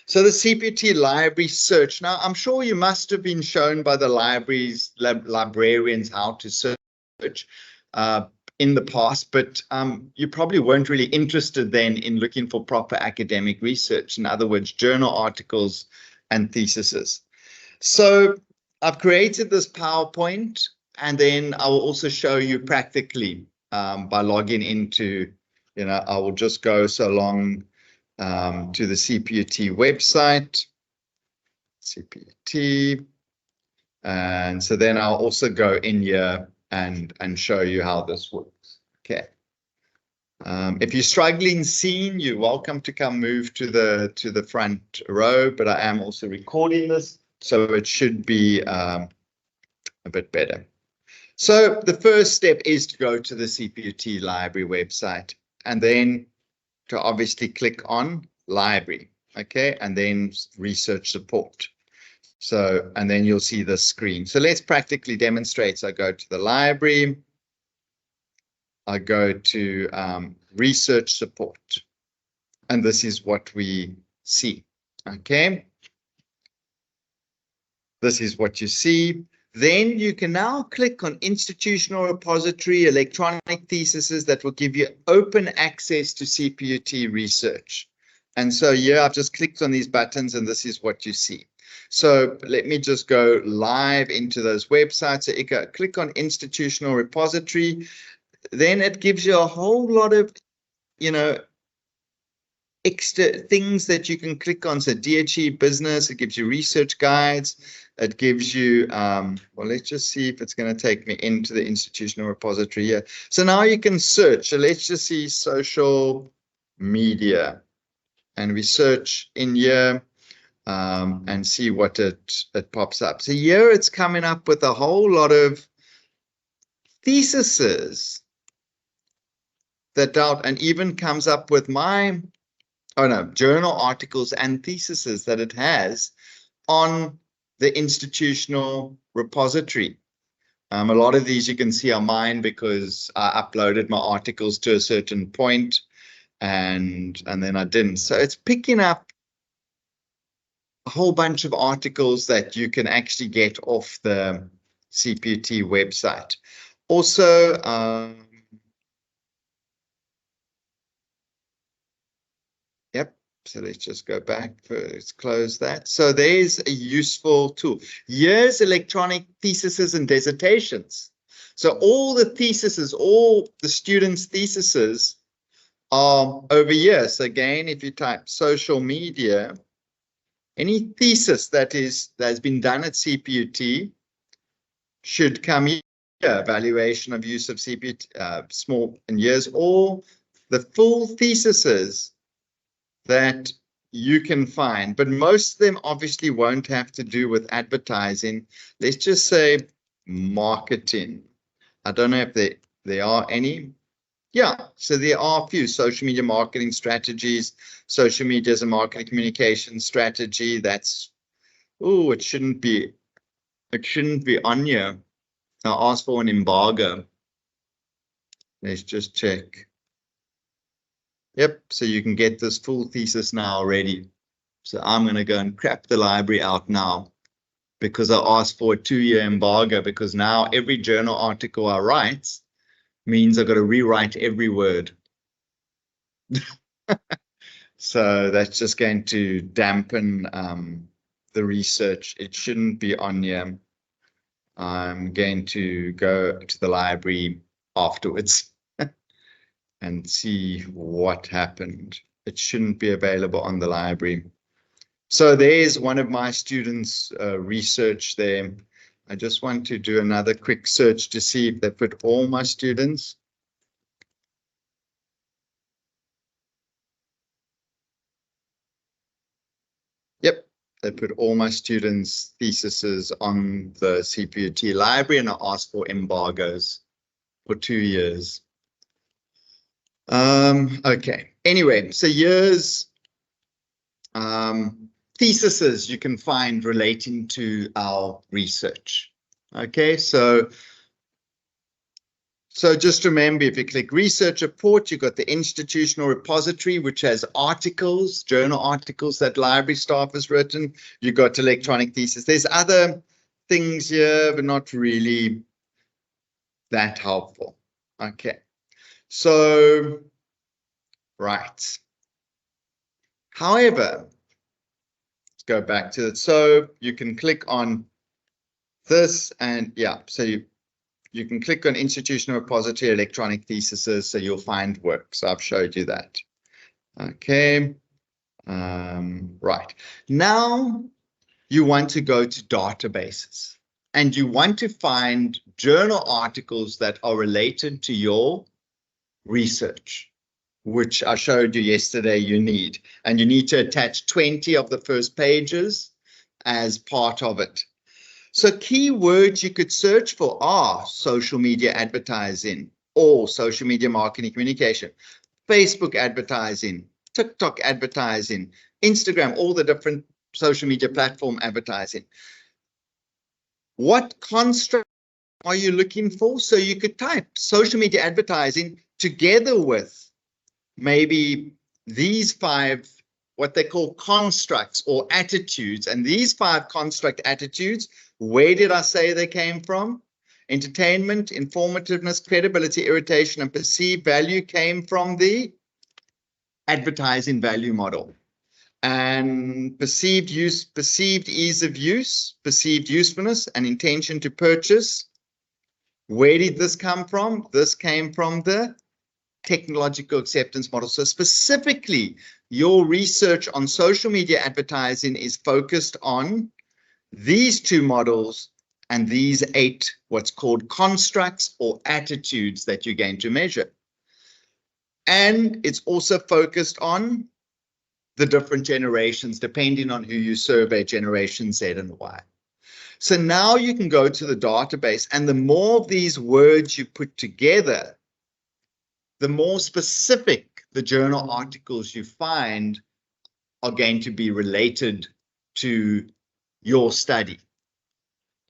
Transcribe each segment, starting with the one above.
So the CPUT library search. Now, I'm sure you must have been shown by the librarians how to search in the past, but you probably weren't really interested then in looking for proper academic research. In other words, journal articles and theses. So I've created this PowerPoint, and then I will also show you practically by logging into, I will just go so long to the CPUT website, CPUT, and so then I'll also go in here and show you how this works. Okay. If you're struggling seeing, you're welcome to come move to the front row, but I am also recording this, so it should be a bit better. So the first step is to go to the CPUT library website, and then to obviously click on library, okay, and then research support. So, and then you'll see the screen. So let's practically demonstrate. So I go to the library, I go to research support, and this is what we see, okay. This is what you see. Then you can now click on institutional repository, electronic theses that will give you open access to CPUT research. And so here I've just clicked on these buttons and this is what you see. So let me just go live into those websites. So you go, click on institutional repository. Then it gives you a whole lot of, extra things that you can click on. So DHE business, it gives you research guides. It gives you, well, let's just see if it's going to take me into the institutional repository here. So now you can search. So let's just see social media. And we search in here and see what it pops up. So here it's coming up with a whole lot of theses that out, and even comes up with journal articles and theses that it has on the institutional repository. A lot of these you can see are mine because I uploaded my articles to a certain point and then I didn't. So it's picking up a whole bunch of articles that you can actually get off the CPUT website. Also, yep. So let's just go back. Let's close that. So there's a useful tool. Here's electronic theses and dissertations. So all the theses, all the students' theses are over here. So again, if you type social media, any thesis that has been done at CPUT should come here. Evaluation of use of CPUT, small in years, or the full theses that you can find, but most of them obviously won't have to do with advertising. Let's just say marketing. I don't know if there are any. Yeah, so there are a few social media marketing strategies, social media as a marketing communication strategy. That's, oh, it shouldn't be on here. I'll ask for an embargo. Let's just check. Yep, so you can get this full thesis now already. So I'm going to go and crap the library out now because I asked for a 2-year embargo, because now every journal article I write means I've got to rewrite every word. So that's just going to dampen the research. It shouldn't be on here. I'm going to go to the library afterwards and see what happened. It shouldn't be available on the library. So there's one of my students' research there. I just want to do another quick search to see if they put all my students. Yep, they put all my students' theses on the CPUT library, and I asked for embargoes for 2 years. Okay, anyway, so here's theses you can find relating to our research. Okay, so So just remember, if you click research report, you've got the institutional repository, which has articles, journal articles that library staff has written. You've got electronic thesis. There's other things here, but not really that helpful. Okay. So, right. However, let's go back to it. So you can click on this and yeah, so you can click on institutional repository electronic theses, so you'll find work. So I've showed you that. Okay. Right. Now you want to go to databases and you want to find journal articles that are related to your research, which I showed you yesterday you need. And you need to attach 20 of the first pages as part of it. So keywords you could search for are social media advertising or social media marketing communication, Facebook advertising, TikTok advertising, Instagram, all the different social media platform advertising. What construct are you looking for? So you could type social media advertising together with maybe these 5, what they call constructs or attitudes. And these 5 construct attitudes, where did I say they came from? Entertainment, informativeness, credibility, irritation, and perceived value came from the advertising value model. And perceived use, perceived ease of use, perceived usefulness, and intention to purchase. Where did this come from? This came from the technological acceptance model. So specifically, your research on social media advertising is focused on these 2 models and these 8 what's called constructs or attitudes that you're going to measure. And it's also focused on the different generations, depending on who you survey, generation Z and Y. So now you can go to the database, and the more of these words you put together, the more specific the journal articles you find are going to be related to your study.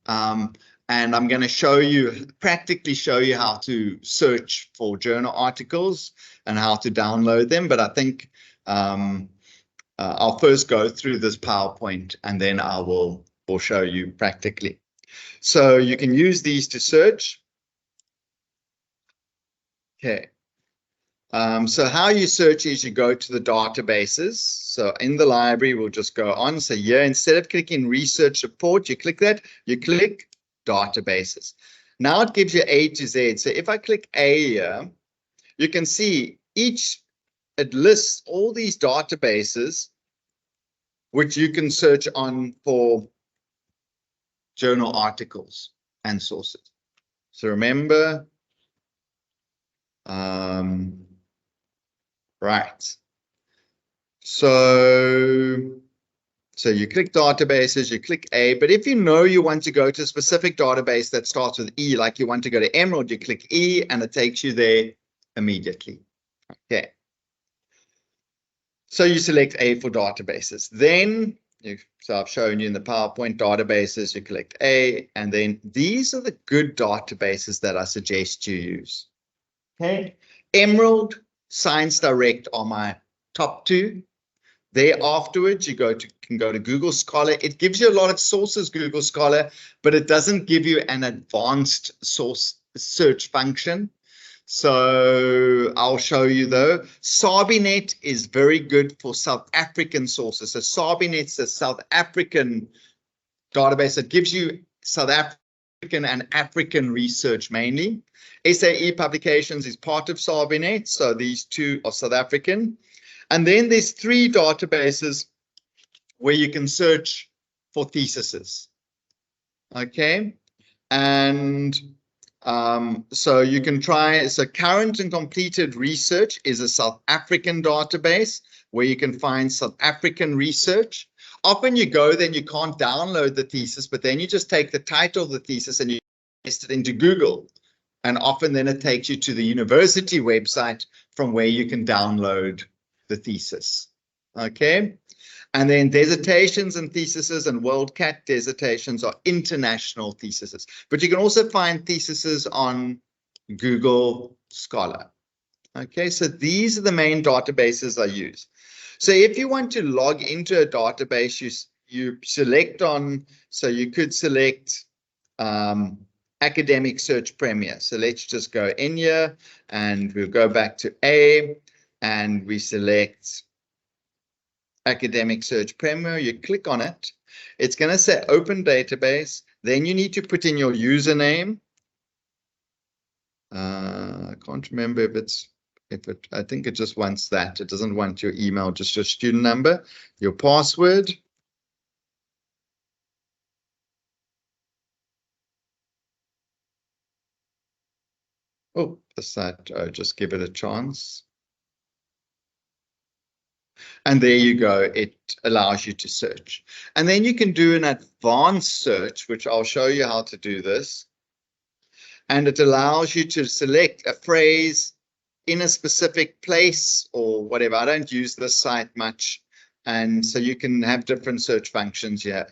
And I'm going to show you, practically show you how to search for journal articles and how to download them. But I think I'll first go through this PowerPoint and then I will show you practically. So you can use these to search. Okay. So how you search is you go to the databases. So in the library, we'll just go on. So here, instead of clicking research report, you click that, you click databases. Now it gives you A to Z. So if I click A here, you can see it lists all these databases which you can search on for journal articles and sources. So remember, right. So you click databases, you click A, but if you know you want to go to a specific database that starts with E, like you want to go to Emerald, you click E and it takes you there immediately. Okay. So you select A for databases. Then, so I've shown you in the PowerPoint databases, you click A, and then these are the good databases that I suggest you use. Okay. Emerald, Science Direct are my top 2. There afterwards, you can go to Google Scholar. It gives you a lot of sources, Google Scholar, but it doesn't give you an advanced source search function. So I'll show you though. Sabinet is very good for South African sources. So Sabinet's a South African database that gives you South African and African research mainly. SAE Publications is part of Sabinet. So these 2 are South African. And then there's 3 databases where you can search for theses. Okay. And so you can try, so current and completed research is a South African database where you can find South African research. Often you go, then you can't download the thesis, but then you just take the title of the thesis and you paste it into Google. And often then it takes you to the university website from where you can download the thesis. Okay. And then dissertations and theses and WorldCat dissertations are international theses. But you can also find theses on Google Scholar. Okay, so these are the main databases I use. So if you want to log into a database, you select on, so you could select Academic Search Premier. So let's just go in here and we'll go back to A and we select Academic Search Premier. You click on it. It's going to say Open Database. Then you need to put in your username. I can't remember I think it just wants that. It doesn't want your email, just your student number, your password. Oh, the site, just give it a chance. And there you go. It allows you to search. And then you can do an advanced search, which I'll show you how to do this. And it allows you to select a phrase in a specific place or whatever. I don't use this site much. And so you can have different search functions here.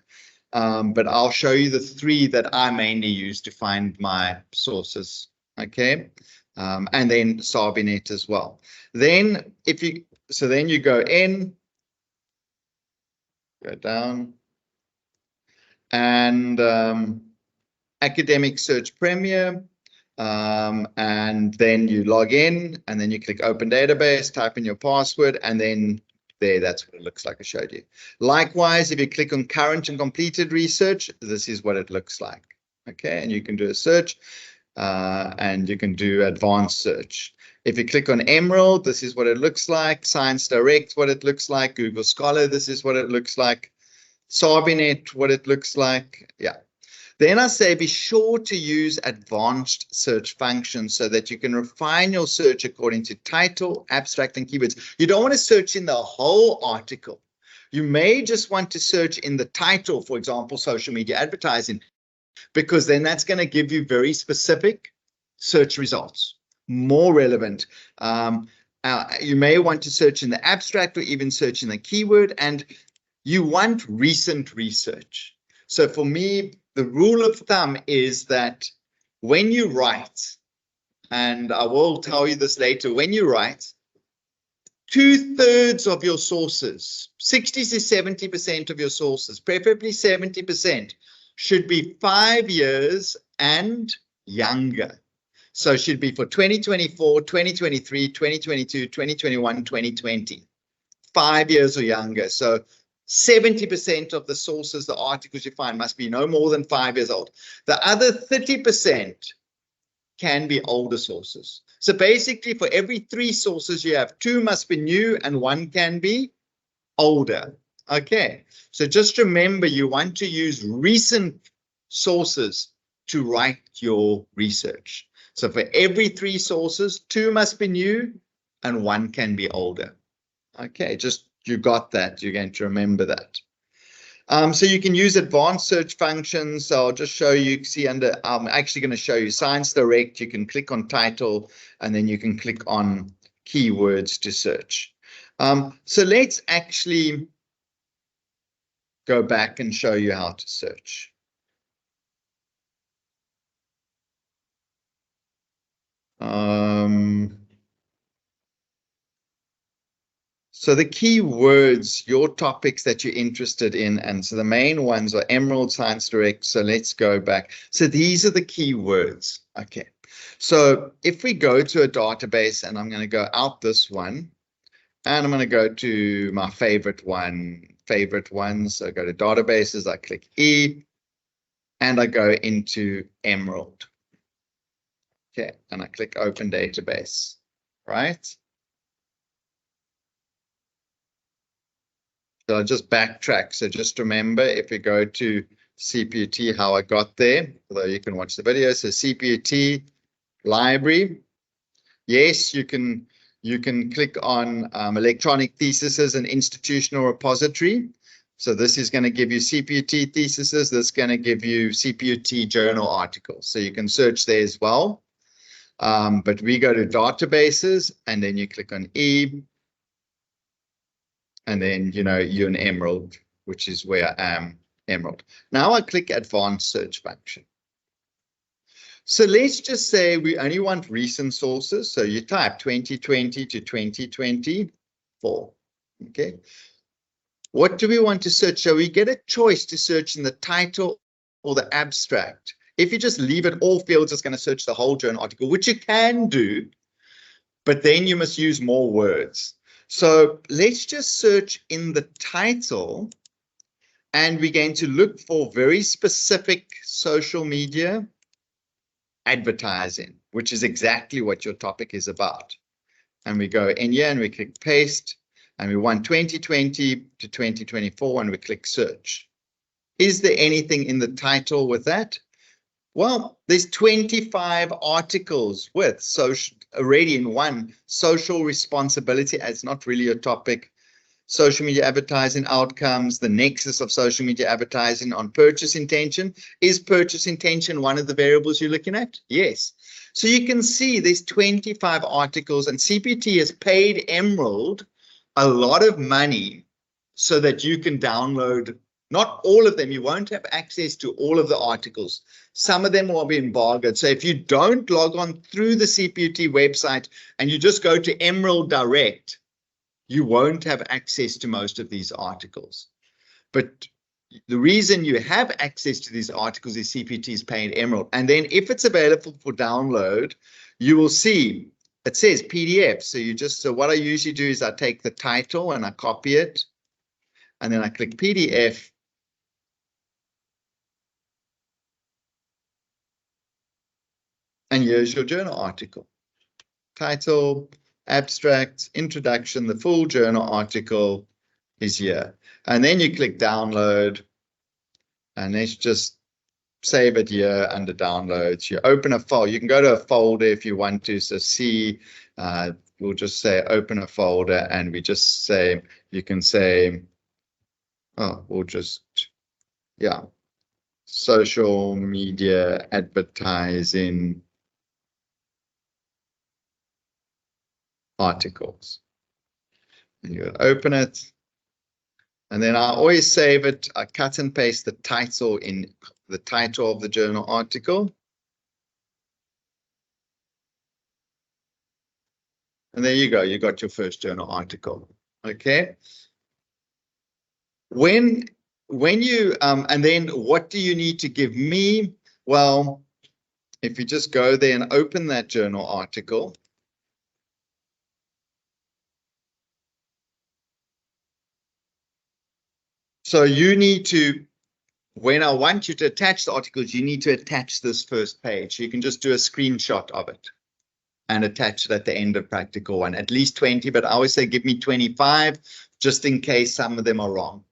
But I'll show you the three that I mainly use to find my sources. Okay. And then Sabinet as well. Then then you go in, go down, and Academic Search Premier, and then you log in, and then you click Open Database, type in your password, and then there, that's what it looks like I showed you. Likewise, if you click on Current and Completed Research, this is what it looks like. Okay, and you can do a search, and you can do advanced search. If you click on Emerald, this is what it looks like. Science Direct, what it looks like. Google Scholar, this is what it looks like. Sabinet, what it looks like. Yeah. Then I say be sure to use advanced search functions so that you can refine your search according to title, abstract, and keywords. You don't want to search in the whole article. You may just want to search in the title, for example, social media advertising, because then that's going to give you very specific search results, more relevant. You may want to search in the abstract or even search in the keyword, and you want recent research. So for me, the rule of thumb is that when you write, and I will tell you this later, when you write, 2/3 of your sources, 60 to 70% of your sources, preferably 70%, should be 5 years and younger. So it should be for 2024, 2023, 2022, 2021, 2020. 5 years or younger. So 70% of the sources, the articles you find must be no more than 5 years old. The other 30% can be older sources. So basically for every 3 sources you have, 2 must be new and 1 can be older. Okay, so just remember you want to use recent sources to write your research. So for every 3 sources, 2 must be new and 1 can be older. Okay, just you got that. You're going to remember that. So you can use advanced search functions. So I'll just show you, see under, I'm actually going to show you Science Direct. You can click on title and then you can click on keywords to search. So let's actually go back and show you how to search. So the keywords, your topics that you're interested in, and so the main ones are Emerald, Science Direct. So let's go back. So these are the keywords. Okay. So if we go to a database, and I'm going to go out this one, and I'm going to go to my favorite one. So I go to databases, I click E, and I go into Emerald. Okay, and I click Open Database, right? So I'll just backtrack. So just remember, if you go to CPUT, how I got there, although you can watch the video. So CPUT library. Yes, you can click on electronic theses and institutional repository. So this is going to give you CPUT theses. This is going to give you CPUT journal articles. So you can search there as well. But we go to databases and then you click on E. And then, you're in Emerald, which is where I am, Emerald. Now I click Advanced Search Function. So let's just say we only want recent sources. So you type 2020 to 2024. Okay. What do we want to search? So we get a choice to search in the title or the abstract. If you just leave it all fields, it's going to search the whole journal article, which you can do, but then you must use more words. So let's just search in the title, and we're going to look for very specific social media advertising, which is exactly what your topic is about. And we go in here and we click paste, and we want 2020 to 2024, and we click search. Is there anything in the title with that? Well, there's 25 articles with social already in one, social responsibility. It's not really a topic. Social media advertising outcomes, the nexus of social media advertising on purchase intention. Is purchase intention one of the variables you're looking at? Yes. So you can see there's 25 articles, and CPT has paid Emerald a lot of money so that you can download. Not all of them. You won't have access to all of the articles. Some of them will be embargoed. So if you don't log on through the CPUT website and you just go to Emerald Direct, you won't have access to most of these articles. But the reason you have access to these articles is CPT is paying Emerald. And then if it's available for download, you will see it says PDF. So what I usually do is I take the title and I copy it, and then I click PDF. And here's your journal article. Title, abstract, introduction, the full journal article is here. And then you click download, and let's just save it here under downloads. You open a file. You can go to a folder if you want to. So see, we'll just say open a folder, and we just say, you can say, oh, we'll just, yeah, social media advertising articles. And you open it, and then I always save it. I cut and paste the title in the title of the journal article. And there you go. You got your first journal article. Okay. When you and then what do you need to give me? Well, if you just go there and open that journal article, so you need to, when I want you to attach the articles, you need to attach this first page. You can just do a screenshot of it and attach it at the end of practical one, at least 20, but I always say give me 25, just in case some of them are wrong.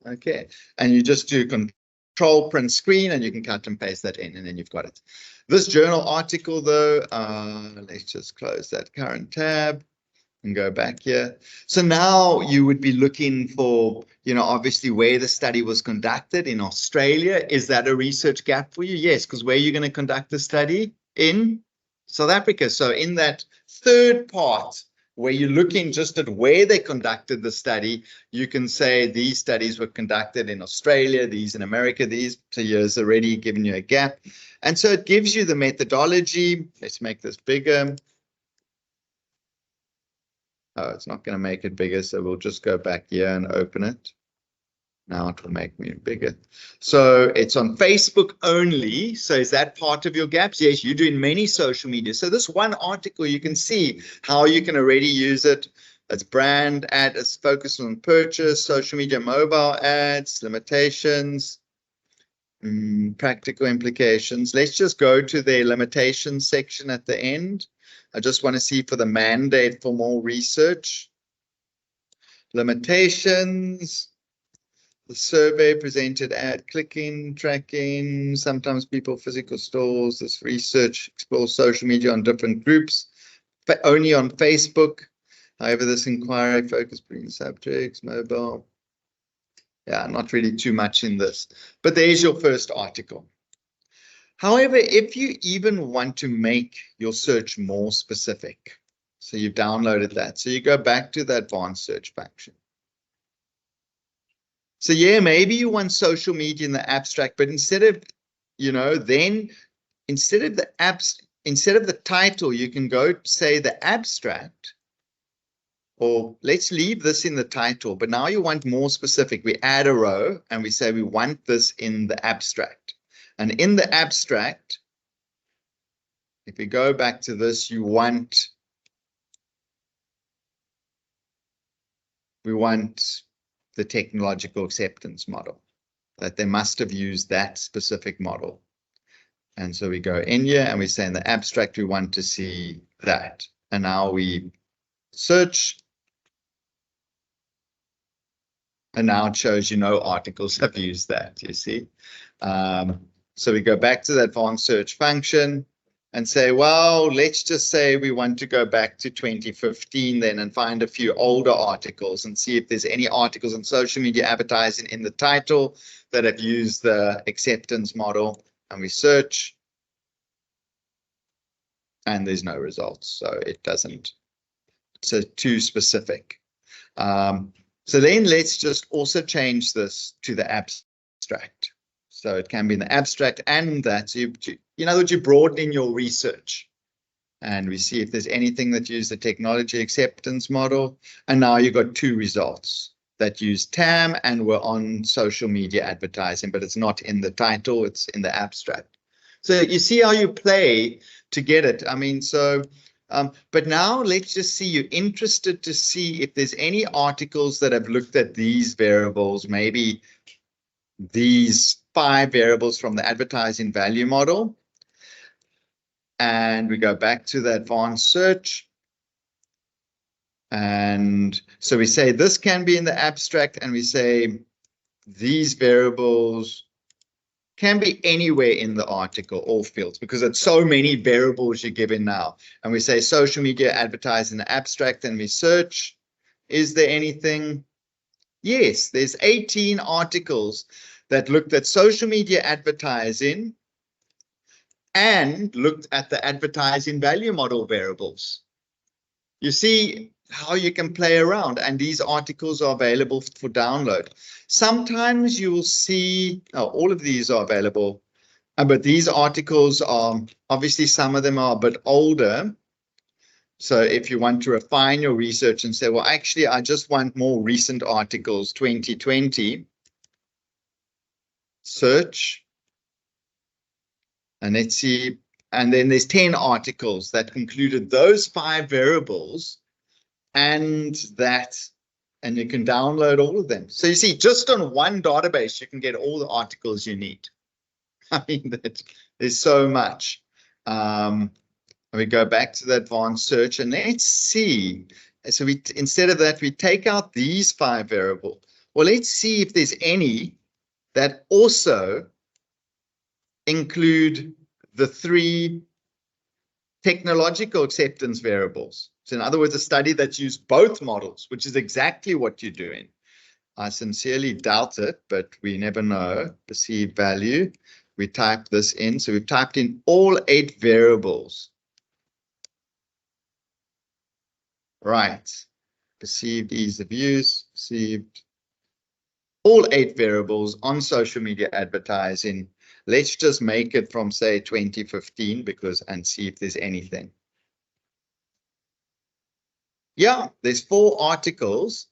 Okay, and you just do control print screen, and you can cut and paste that in, and then you've got it. This journal article though, let's just close that current tab and go back here. So now you would be looking for, obviously where the study was conducted in Australia. Is that a research gap for you? Yes, because where are you going to conduct the study? In South Africa. So in that third part, where you're looking just at where they conducted the study, you can say these studies were conducted in Australia, these in America, these. So here's already given you a gap. And so it gives you the methodology. Let's make this bigger. Oh, it's not going to make it bigger, so we'll just go back here and open it. Now it will make me bigger. So it's on Facebook only. So is that part of your gaps? Yes, you're doing many social media. So this one article, you can see how you can already use it. It's brand ad, it's focused on purchase, social media, mobile ads, limitations, practical implications. Let's just go to the limitations section at the end. I just want to see for the mandate for more research. Limitations. The survey presented ad clicking, tracking, sometimes people physical stores. This research explores social media on different groups, but only on Facebook. However, this inquiry focused between subjects, mobile. Yeah, not really too much in this, but there's your first article. However, if you even want to make your search more specific, so you've downloaded that, so you go back to the advanced search function. So yeah, maybe you want social media in the abstract, but instead of, then instead of the title, you can go say the abstract, or let's leave this in the title, but now you want more specific. We add a row and we say we want this in the abstract. And in the abstract, if we go back to this, we want the technological acceptance model, that they must have used that specific model. And so we go in here and we say in the abstract, we want to see that. And now we search. And now it shows, no articles have used that, you see. So we go back to the advanced search function and say, well, let's just say we want to go back to 2015 then and find a few older articles and see if there's any articles on social media advertising in the title that have used the acceptance model. And we search and there's no results. So it doesn't, so too specific. So then let's just also change this to the abstract. So it can be in the abstract and that. So in other words, you broaden in your research. And we see if there's anything that use the technology acceptance model. And now you've got 2 results that use TAM and were on social media advertising, but it's not in the title, it's in the abstract. So you see how you play to get it. I mean, so... but now let's just see, you're interested to see if there's any articles that have looked at these variables, maybe these 5 variables from the advertising value model. And we go back to the advanced search. And so we say this can be in the abstract, and we say these variables can be anywhere in the article, all fields, because it's so many variables you're given now. And we say social media advertising in the abstract, and we search, is there anything? Yes, there's 18 articles that looked at social media advertising and looked at the advertising value model variables. You see how you can play around, and these articles are available for download. Sometimes you will see, all of these are available, but these articles are, obviously some of them are a bit older. So if you want to refine your research and say, well, actually, I just want more recent articles, 2020, search, and let's see, and then there's 10 articles that included those 5 variables and that, and you can download all of them. So you see, just on one database, you can get all the articles you need. I mean, there's so much. We go back to the advanced search and let's see. So instead of that, we take out these 5 variables. Well, let's see if there's any that also include the 3 technological acceptance variables. So in other words, a study that's used both models, which is exactly what you're doing. I sincerely doubt it, but we never know. Perceived value. We type this in. So we've typed in all 8 variables. Right. Perceived ease of use. Perceived all 8 variables on social media advertising. Let's just make it from, say, 2015 and see if there's anything. Yeah, there's 4 articles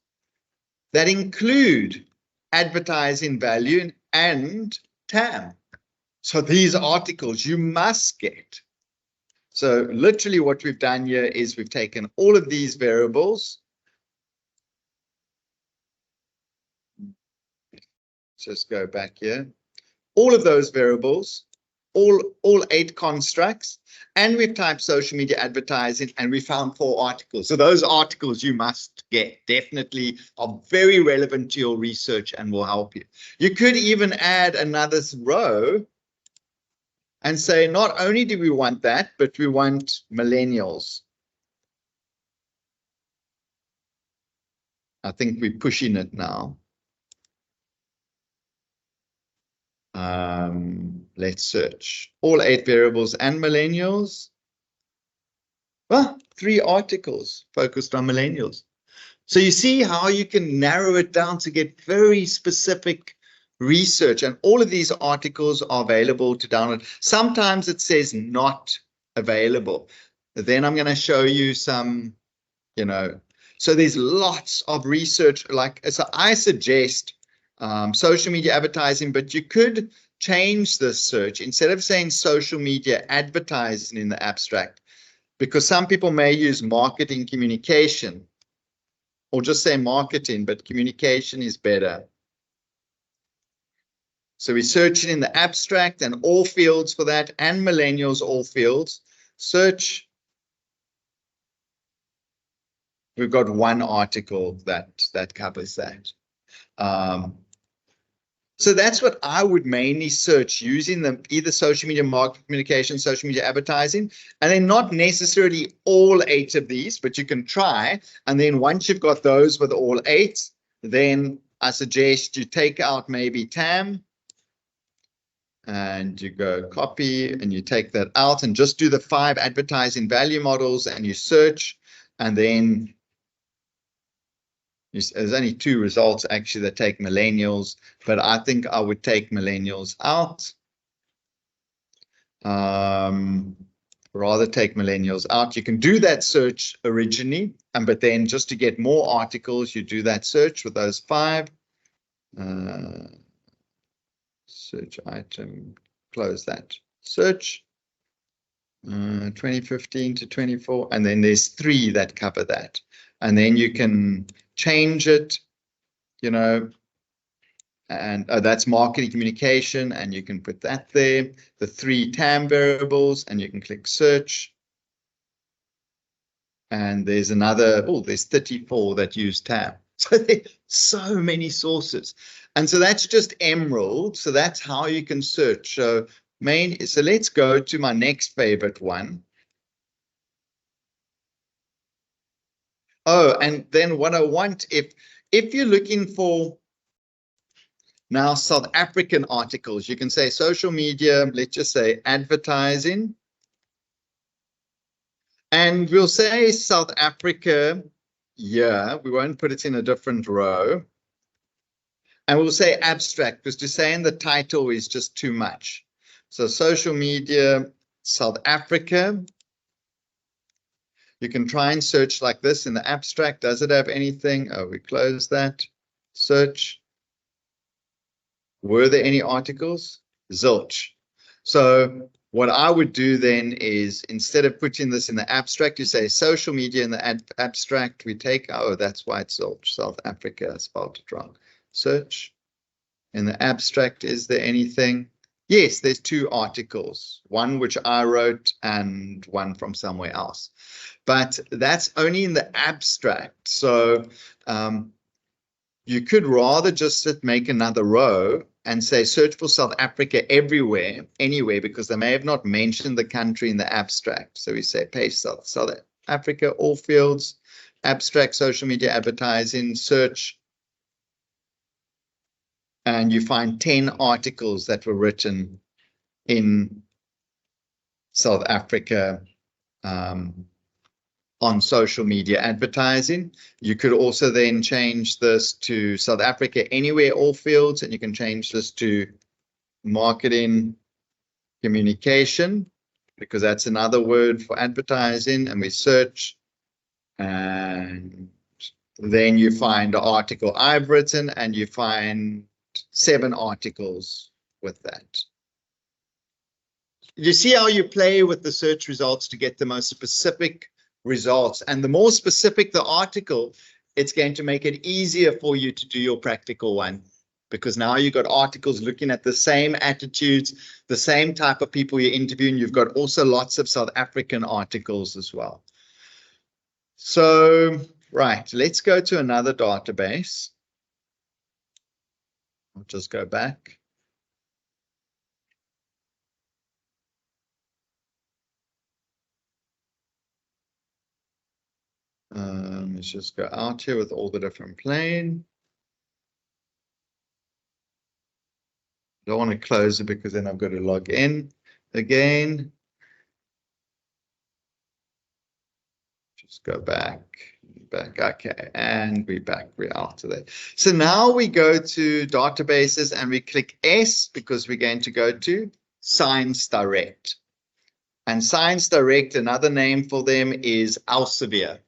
that include advertising value and TAM. So these articles you must get. So literally what we've done here is we've taken all of these variables. Just go back here. All of those variables, all 8 constructs, and we've typed social media advertising and we found 4 articles. So those articles you must get, definitely are very relevant to your research and will help you. You could even add another row and say, not only do we want that, but we want millennials. I think we're pushing it now. Let's search all 8 variables and millennials. Well, 3 articles focused on millennials. So you see how you can narrow it down to get very specific research, and all of these articles are available to download. Sometimes it says not available. Then I'm going to show you some, so there's lots of research. So I suggest social media advertising, but you could change this search instead of saying social media advertising in the abstract, because some people may use marketing communication, or just say marketing, but communication is better. So we search it in the abstract and all fields for that, and millennials, all fields. Search. We've got one article that covers that. So that's what I would mainly search, using either social media marketing communication, social media advertising, and then not necessarily all 8 of these, but you can try. And then once you've got those with all 8, then I suggest you take out maybe TAM, and you go copy, and you take that out and just do the 5 advertising value models, and you search, and then there's only 2 results actually that take millennials, but I think I would take millennials out. Rather take millennials out. You can do that search originally, but then just to get more articles, you do that search with those 5. Search item, close that. Search 2015 to 24, and then there's 3 that cover that. And then you can change it, and that's marketing communication, and you can put that there, the 3 TAM variables, and you can click search. And there's there's 34 that use TAM. So there's so many sources. And so that's just Emerald. So that's how you can search. So let's go to my next favorite one. Oh, and then what I want, if you're looking for now South African articles, you can say social media, let's just say advertising. And we'll say South Africa, we won't put it in a different row. And we'll say abstract, because to say in the title is just too much. So social media, South Africa. You can try and search like this in the abstract. Does it have anything? Oh, we close that. Search. Were there any articles? Zilch. So what I would do then is, instead of putting this in the abstract, you say social media in the abstract. We take, that's why it's zilch. South Africa, I spelled it wrong. Search. In the abstract, is there anything? Yes, there's 2 articles, one which I wrote and one from somewhere else. But that's only in the abstract. So you could rather just make another row and say search for South Africa everywhere, anywhere, because they may have not mentioned the country in the abstract. So we say paste South Africa, all fields, abstract, social media advertising, search. And you find 10 articles that were written in South Africa on social media advertising. You could also then change this to South Africa anywhere, all fields, and you can change this to marketing communication, because that's another word for advertising, and we search, and then you find the article I've written, and you find 7 articles with that. You see how you play with the search results to get the most specific results, and the more specific the article, it's going to make it easier for you to do your practical one, because now you've got articles looking at the same attitudes, the same type of people you're interviewing. You've got also lots of South African articles as well. So, right, let's go to another database. I'll just go back. Let's just go out here with all the different plane. Don't want to close it because then I've got to log in again. Just go back. back. Okay, and we're back. We're out of there. So now we go to databases and we click S because we're going to go to Science Direct. And Science Direct, another name for them is Elsevier.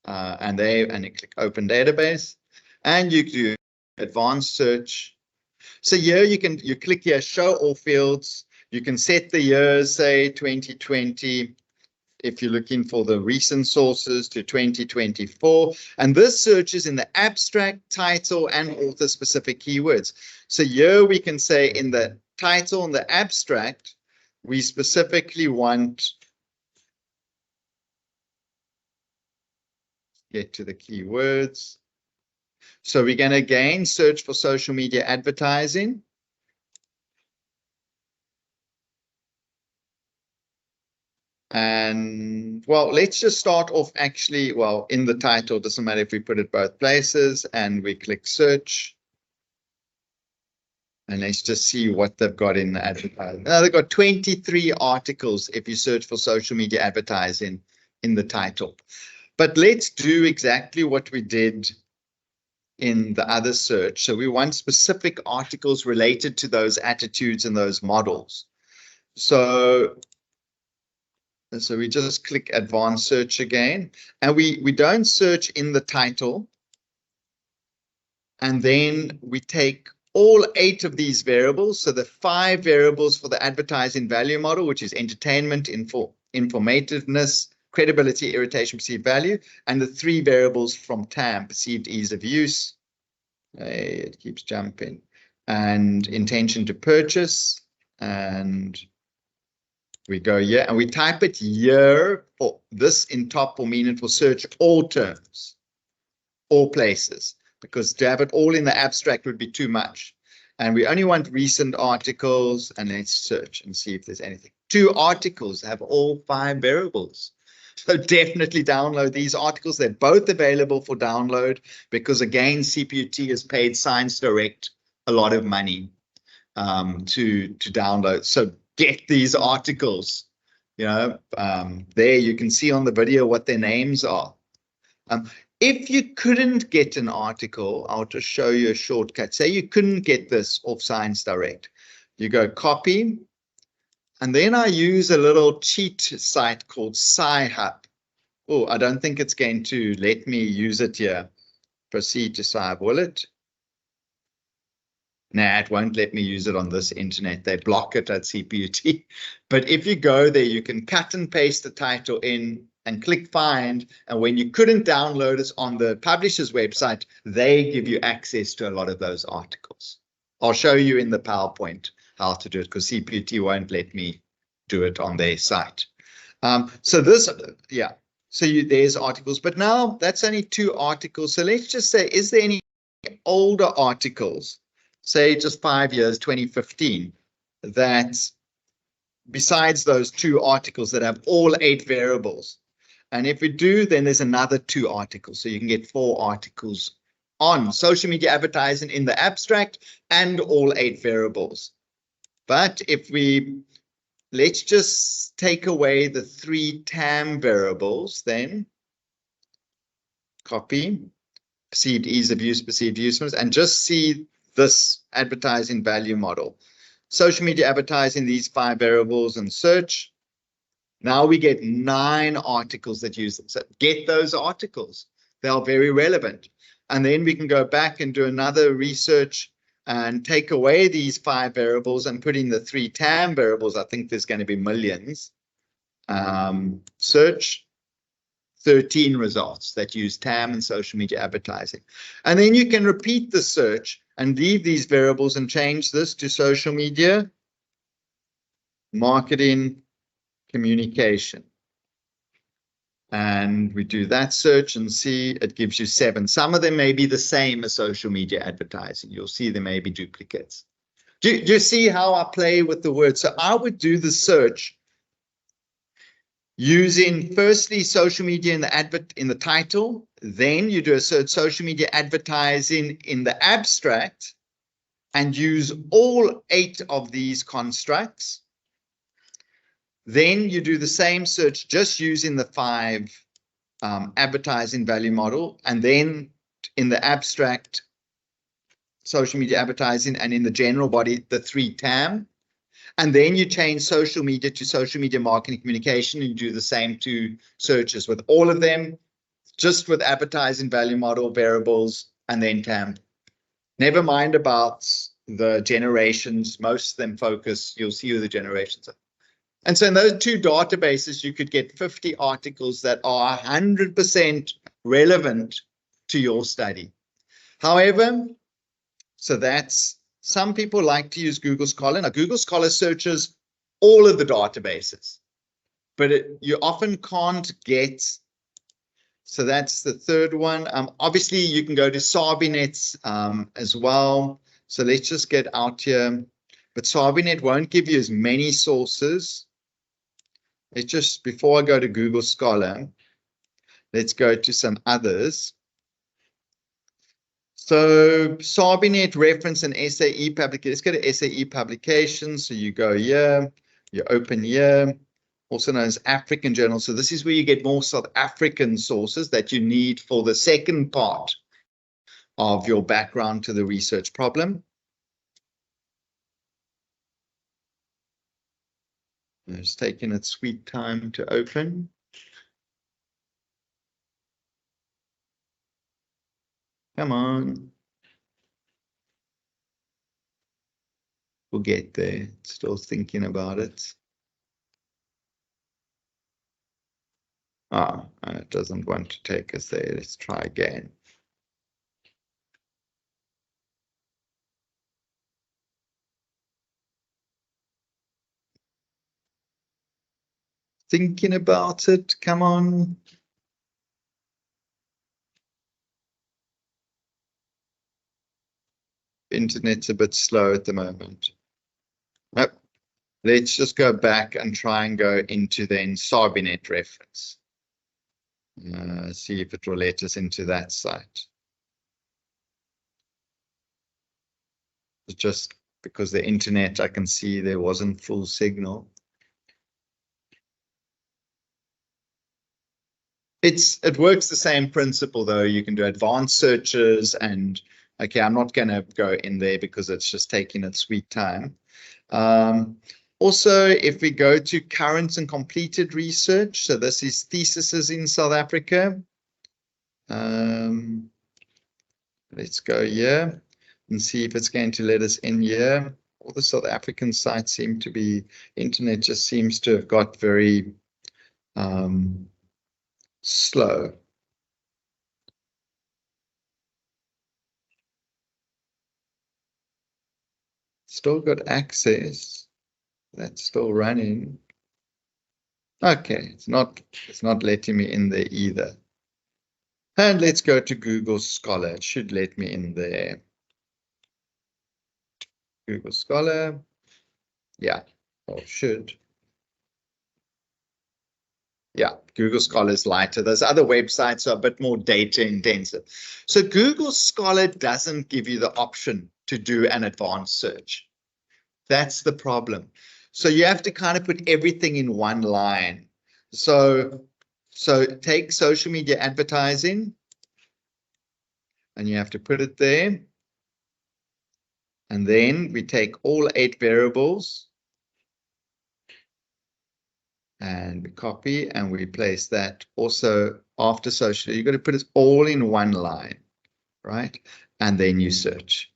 And you click Open Database, and you do Advanced Search. So here you click here, Show All Fields. You can set the years, say 2020. If you're looking for the recent sources, to 2024. And this searches in the abstract, title, and author-specific keywords. So here we can say in the title and the abstract, we specifically want, get to the keywords. So we're going to again search for social media advertising. And well, let's just start off actually, well, in the title, doesn't matter if we put it both places, and we click search. And let's just see what they've got in the advertising. Now they've got 23 articles if you search for social media advertising in the title. But let's do exactly what we did in the other search. So we want specific articles related to those attitudes and those models. So we just click advanced search again, and we don't search in the title. And then we take all 8 of these variables. So the 5 variables for the advertising value model, which is entertainment, informativeness, credibility, irritation, perceived value, and the 3 variables from TAM, perceived ease of use. It keeps jumping. And intention to purchase. And we go here and we type it here for this in top will mean it will search all terms, all places, because to have it all in the abstract would be too much. And we only want recent articles, and let's search and see if there's anything. 2 articles have all 5 variables. So definitely download these articles. They're both available for download because, again, CPUT has paid Science Direct a lot of money to download. So get these articles. You know, there you can see on the video what their names are. If you couldn't get an article, I'll just show you a shortcut. Say you couldn't get this off Science Direct. You go copy. And then I use a little cheat site called SciHub. Oh, I don't think it's going to let me use it here. Proceed to SciHub, will it? Nah, it won't let me use it on this internet. They block it at CPUT. But if you go there, you can cut and paste the title in and click find. And when you couldn't download it on the publisher's website, they give you access to a lot of those articles. I'll show you in the PowerPoint how to do it because CPUT won't let me do it on their site. So this, yeah, so there's articles, but now that's only 2 articles. So let's just say, is there any older articles, say just 5 years, 2015, that besides those 2 articles that have all 8 variables? And if we do, then there's another 2 articles. So you can get 4 articles on social media advertising in the abstract and all 8 variables. But if let's just take away the 3 TAM variables, then copy, perceived ease of use, perceived usefulness, and just see this advertising value model. Social media advertising, these 5 variables, and search. Now we get 9 articles that use them. So get those articles. They are very relevant. And then we can go back and do another research and take away these 5 variables and put in the 3 TAM variables. I think there's going to be millions. Search, 13 results that use TAM and social media advertising. And then you can repeat the search and leave these variables and change this to social media, marketing, communication. And we do that search and see it gives you 7. Some of them may be the same as social media advertising. You'll see there may be duplicates. Do you see how I play with the words? So I would do the search using firstly social media in the title. Then you do a search social media advertising in the abstract and use all 8 of these constructs. Then you do the same search just using the 5 advertising value model, and then in the abstract, social media advertising, and in the general body, the 3 TAM. And then you change social media to social media marketing communication, and you do the same to searches with all of them, just with advertising value model variables and then TAM. Never mind about the generations. Most of them focus, you'll see who the generations are. And so in those 2 databases, you could get 50 articles that are 100% relevant to your study. However, so that's, some people like to use Google Scholar. Now, Google Scholar searches all of the databases, but you often can't get, so that's the 3rd one. Obviously, you can go to Sabinet's as well. So let's just get out here. But Sabinet won't give you as many sources. Let's just, before I go to Google Scholar, let's go to some others. So Sabinet reference and SAE publication. Let's go to SAE publications. So you go here, you open here, also known as African Journal. So this is where you get more South African sources that you need for the second part of your background to the research problem. It's taking its sweet time to open. Come on. We'll get there. Still thinking about it. Ah, it doesn't want to take us there. Let's try again. Thinking about it. Come on. Internet's a bit slow at the moment. Nope. Let's just go back and try and go into then Sabinet reference. See if it will let us into that site. It's just because the internet, I can see there wasn't full signal. It works the same principle though. You can do advanced searches and okay, I'm not going to go in there because it's just taking its sweet time. Also, if we go to current and completed research, so this is theses in South Africa. Let's go here and see if it's going to let us in here. All the South African sites seem to be, internet just seems to have got very slow. Still got access. That's still running. Okay, it's not letting me in there either. And let's go to Google Scholar. It should let me in there. Google Scholar. Yeah, or should. Yeah, Google Scholar is lighter. Those other websites are a bit more data intensive. So Google Scholar doesn't give you the option to do an advanced search. That's the problem. So you have to kind of put everything in one line. So take social media advertising and you have to put it there. And then we take all 8 variables and we copy and we place that also after social. You've got to put it all in one line, right? And then you search.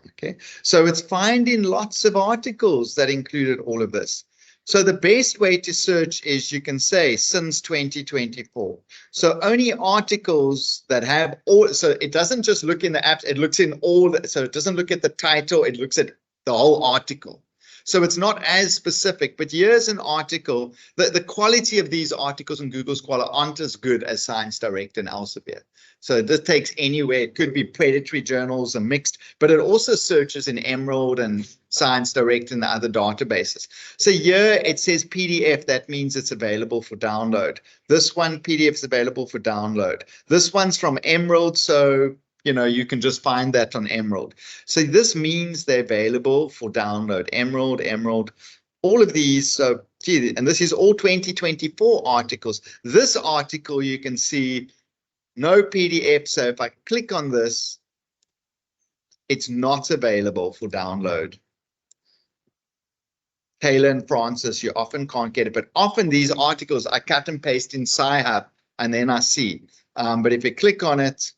Okay, so it's finding lots of articles that included all of this. So the best way to search is you can say since 2024. So only articles that have all, so it doesn't just look in the apps, it looks in all, so it doesn't look at the title, it looks at the whole article. So it's not as specific, but here's an article. The quality of these articles in Google Scholar aren't as good as Science Direct and Elsevier. So this takes anywhere. It could be predatory journals and mixed, but it also searches in Emerald and Science Direct and the other databases. So here it says PDF. That means it's available for download. This one, PDF is available for download. This one's from Emerald, so you know, you can just find that on Emerald. So this means they're available for download. Emerald. all of these, so gee, and this is all 2024 articles. This article you can see no PDF. So if I click on this, it's not available for download. Taylor and Francis, you often can't get it, but often these articles I cut and paste in Sci-Hub and then I see. But if you click on it,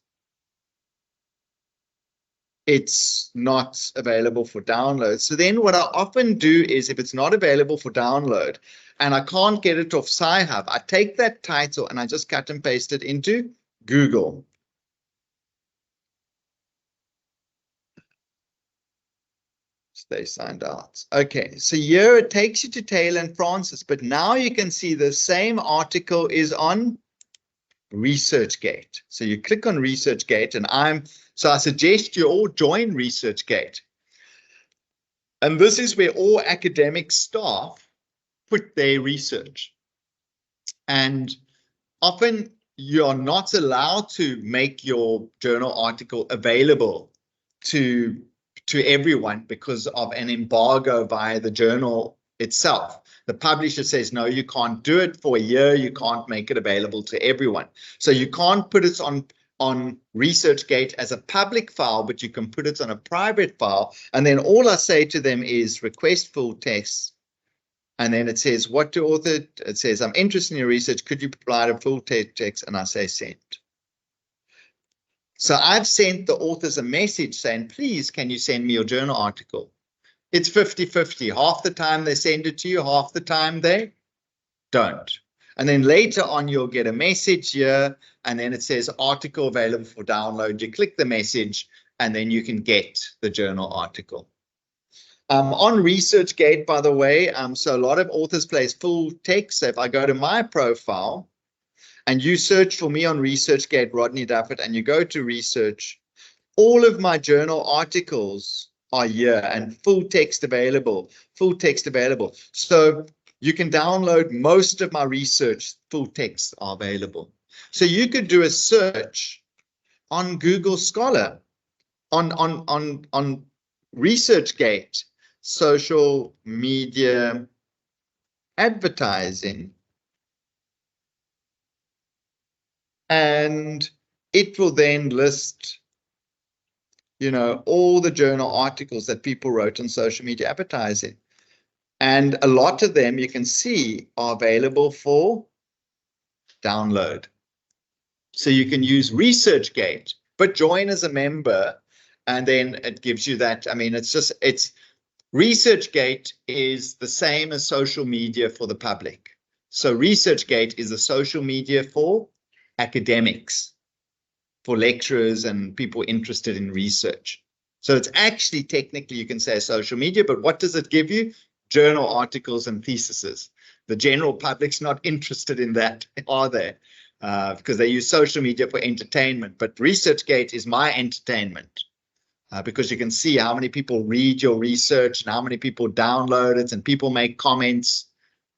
it's not available for download. So then what I often do is if it's not available for download and I can't get it off Sci-Hub, I take that title and I just cut and paste it into Google. Stay signed out. Okay, so here it takes you to Taylor and Francis, but now you can see the same article is on ResearchGate. So you click on ResearchGate and I suggest you all join ResearchGate. And this is where all academic staff put their research. And often you are not allowed to make your journal article available to everyone because of an embargo via the journal itself. The publisher says, no, you can't do it for a year. You can't make it available to everyone. So you can't put it on ResearchGate as a public file, but you can put it on a private file. And then all I say to them is request full text. And then it says, what to author? It says, I'm interested in your research. Could you provide a full text? And I say send. So I've sent the authors a message saying, please, can you send me your journal article? It's 50-50. Half the time they send it to you, half the time they don't. And then later on, you'll get a message here, and then it says article available for download. You click the message, and then you can get the journal article. On ResearchGate, by the way, so a lot of authors place full text. So if I go to my profile, and you search for me on ResearchGate, Rodney Duffett, and you go to research, all of my journal articles are here and full text available. So you can download most of my research, full texts are available. So you could do a search on Google Scholar, on ResearchGate, social media advertising. And it will then list, you know, all the journal articles that people wrote on social media advertising. And a lot of them you can see are available for download. So you can use ResearchGate, but join as a member, and then it gives you that. I mean, it's ResearchGate is the same as social media for the public. So ResearchGate is a social media for academics, for lecturers and people interested in research. So it's actually technically you can say social media, but what does it give you? Journal articles and theses. The general public's not interested in that, are they? Because they use social media for entertainment. But ResearchGate is my entertainment because you can see how many people read your research and how many people download it, and people make comments,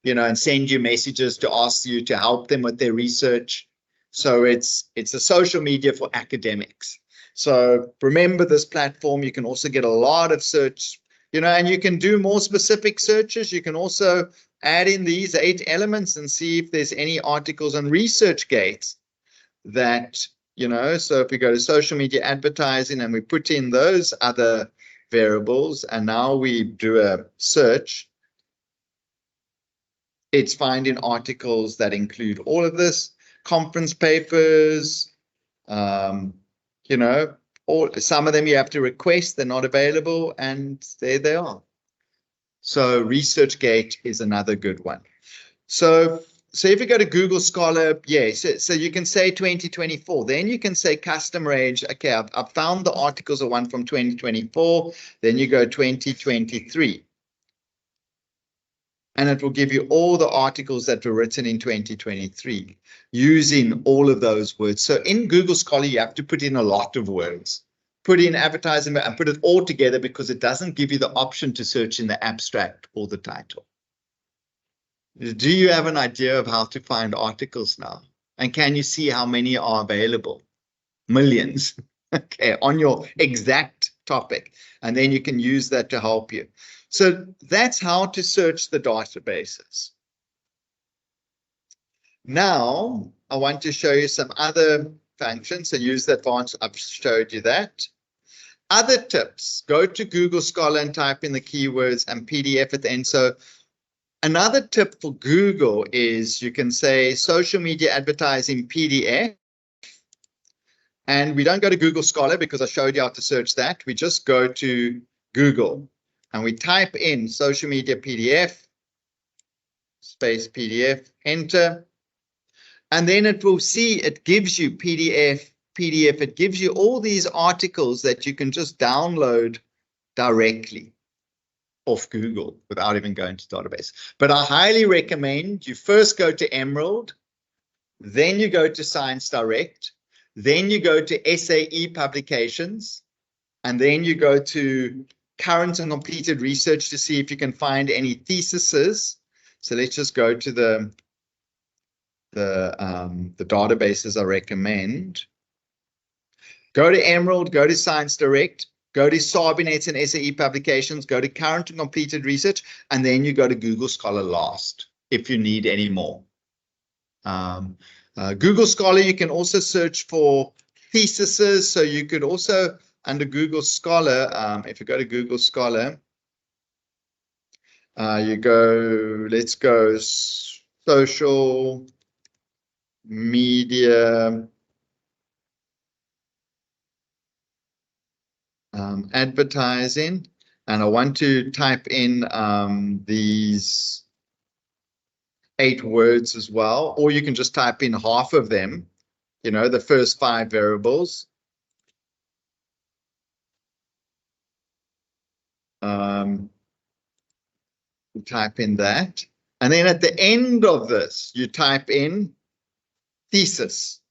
you know, and send you messages to ask you to help them with their research. So it's a social media for academics. So remember this platform. You can also get a lot of search, you know, and you can do more specific searches. You can also add in these 8 elements and see if there's any articles on ResearchGate that, you know, so if we go to social media advertising and we put in those other variables and now we do a search, it's finding articles that include all of this. Conference papers, you know, some of them you have to request, they're not available, and there they are. So ResearchGate is another good one. So if you go to Google Scholar, yes, so you can say 2024, then you can say custom range. Okay, I've found the articles are one from 2024, then you go 2023. And it will give you all the articles that were written in 2023 using all of those words. So in Google Scholar, you have to put in a lot of words. Put in advertising and put it all together because it doesn't give you the option to search in the abstract or the title. Do you have an idea of how to find articles now? And can you see how many are available? Millions. Okay, on your exact topic, and then you can use that to help you. So that's how to search the databases. Now, I want to show you some other functions. So use the advanced, I've showed you that. Other tips, go to Google Scholar and type in the keywords and PDF at the end. So another tip for Google is you can say social media advertising PDF. And we don't go to Google Scholar because I showed you how to search that. We just go to Google and we type in social media PDF, space PDF, enter. And then it will see, it gives you PDF, it gives you all these articles that you can just download directly off Google without even going to database. But I highly recommend you first go to Emerald, then you go to Science Direct, then you go to SAE publications, and then you go to current and completed research to see if you can find any theses. So let's just go to the databases I recommend. Go to Emerald, go to Science Direct, go to Sabinet and SAE publications, go to current and completed research, and then you go to Google Scholar last if you need any more. Google Scholar, you can also search for theses. So you could also, under Google Scholar, if you go to Google Scholar, you go, let's go social media advertising, and I want to type in these 8 words as well, or you can just type in half of them, you know, the first 5 variables. Type in that, and then at the end of this, you type in thesis,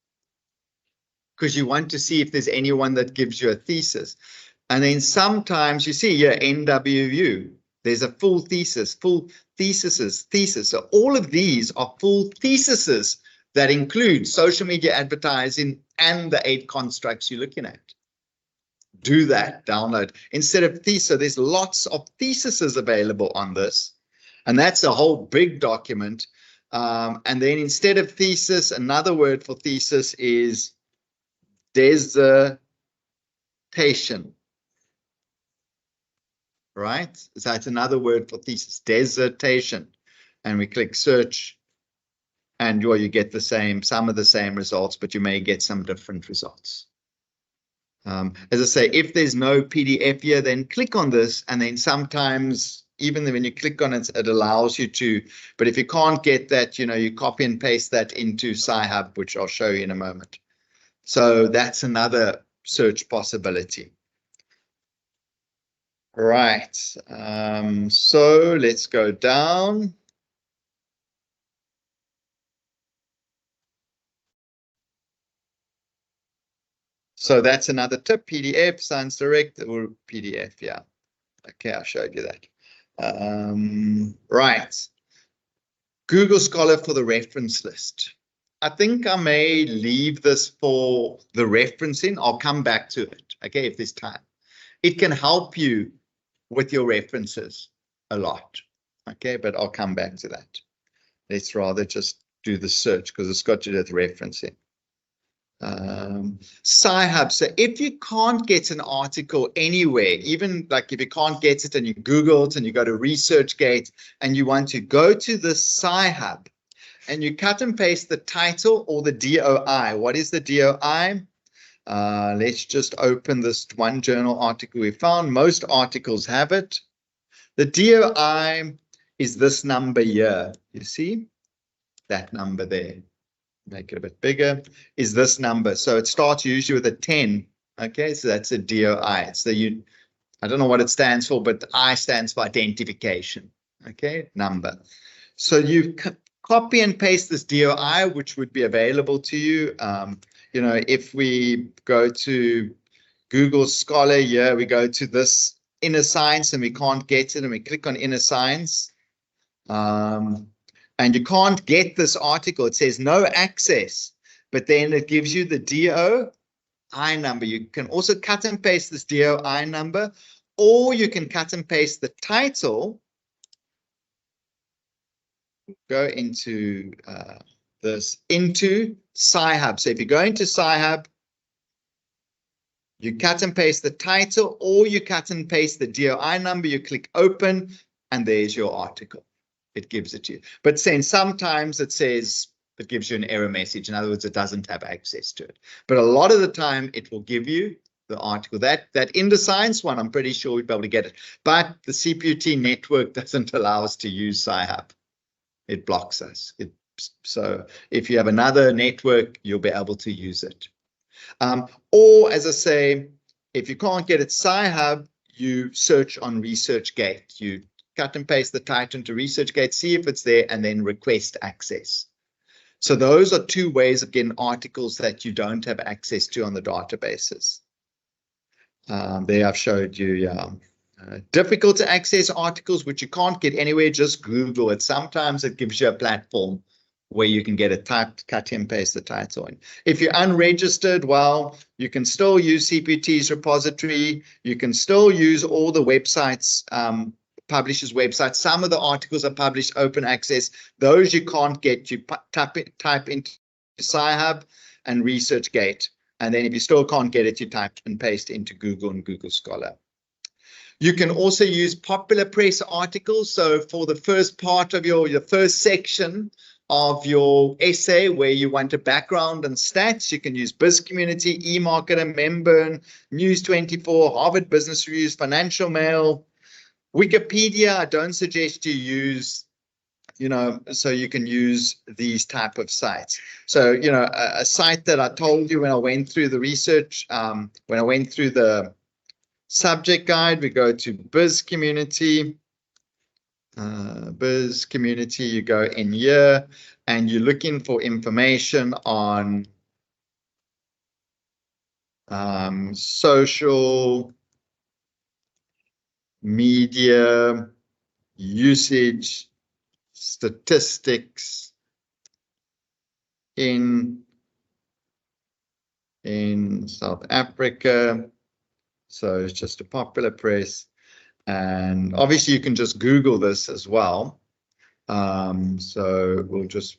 because you want to see if there's anyone that gives you a thesis. And then sometimes you see here NWU, there's a full thesis, full theses. So all of these are full theses that include social media advertising and the 8 constructs you're looking at. Do that, download. Instead of thesis, so there's lots of theses available on this. And that's a whole big document. And then instead of thesis, another word for thesis is dissertation. Right? So that's another word for thesis, dissertation. And we click search, and you get the same, some of the same results, but you may get some different results. As I say, if there's no PDF here, then click on this, and then sometimes, even when you click on it, it allows you to, but if you can't get that, you know, you copy and paste that into Sci-Hub, which I'll show you in a moment. So that's another search possibility. Right, so let's go down. So that's another tip, PDF, Science Direct, or PDF, yeah. Okay, I showed you that. Right, Google Scholar for the reference list. I think I may leave this for the referencing. I'll come back to it, okay, if there's time. It can help you with your references a lot, okay, but I'll come back to that. Let's rather just do the search because it's got to do with referencing. Sci-Hub, so if you can't get an article anywhere, even like if you can't get it and you Google it and you go to ResearchGate and you want to go to the Sci-Hub and you cut and paste the title or the DOI. What is the DOI? Let's just open this one journal article we found. Most articles have it. The DOI is this number here. You see that number there. Make it a bit bigger. Is this number. So it starts usually with a 10. Okay, so that's a DOI. So I don't know what it stands for, but I stands for identification. Okay, number. So you copy and paste this DOI, which would be available to you. You know, if we go to Google Scholar here, we go to this inner science and we can't get it, and we click on inner science. And you can't get this article. It says no access, but then it gives you the DOI. DOI number. You can also cut and paste this DOI number, or you can cut and paste the title. Go into this, into Sci-Hub. So if you go into Sci-Hub, you cut and paste the title, or you cut and paste the DOI number, you click open, and there's your article. It gives it to you. But then sometimes it says, it gives you an error message. In other words, it doesn't have access to it. But a lot of the time, it will give you the article. That InterScience one, I'm pretty sure we'd be able to get it. But the CPUT network doesn't allow us to use Sci-Hub. It blocks us. So if you have another network, you'll be able to use it. Or, as I say, if you can't get it Sci-Hub, you search on ResearchGate. You cut and paste the title into ResearchGate, see if it's there, and then request access. So those are two ways of getting articles that you don't have access to on the databases. There I've showed you difficult to access articles which you can't get anywhere. Just Google it. Sometimes it gives you a platform where you can get it typed, cut and paste the title in. If you're unregistered, well, you can still use CPUT's repository. You can still use all the websites, publishers' websites. Some of the articles are published open access. Those you can't get, you type into Sci-Hub and ResearchGate. And then if you still can't get it, you type and paste into Google and Google Scholar. You can also use popular press articles. So for the first part of your first section of your essay where you want a background and stats, you can use BizCommunity, eMarketer, Memburn, News24, Harvard Business Reviews, Financial Mail, Wikipedia. I don't suggest you use, so you can use these type of sites. So, a site that I told you when I went through the research, when I went through the subject guide, we go to BizCommunity. BizCommunity, you go in here and you're looking for information on social media usage statistics in South Africa. So it's just a popular press. And obviously you can just Google this as well. So we'll just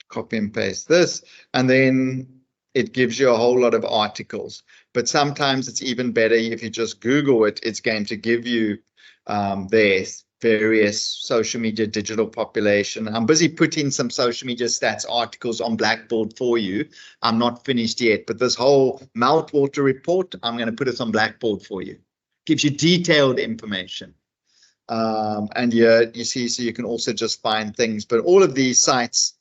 copy and paste this, and then it gives you a whole lot of articles. But sometimes it's even better if you just Google it, it's going to give you their various social media digital population. I'm busy putting some social media stats articles on Blackboard for you. I'm not finished yet, but this whole meltwater report, I'm going to put it on Blackboard for you. Gives you detailed information. And here you see, so you can also just find things, but all of these sites,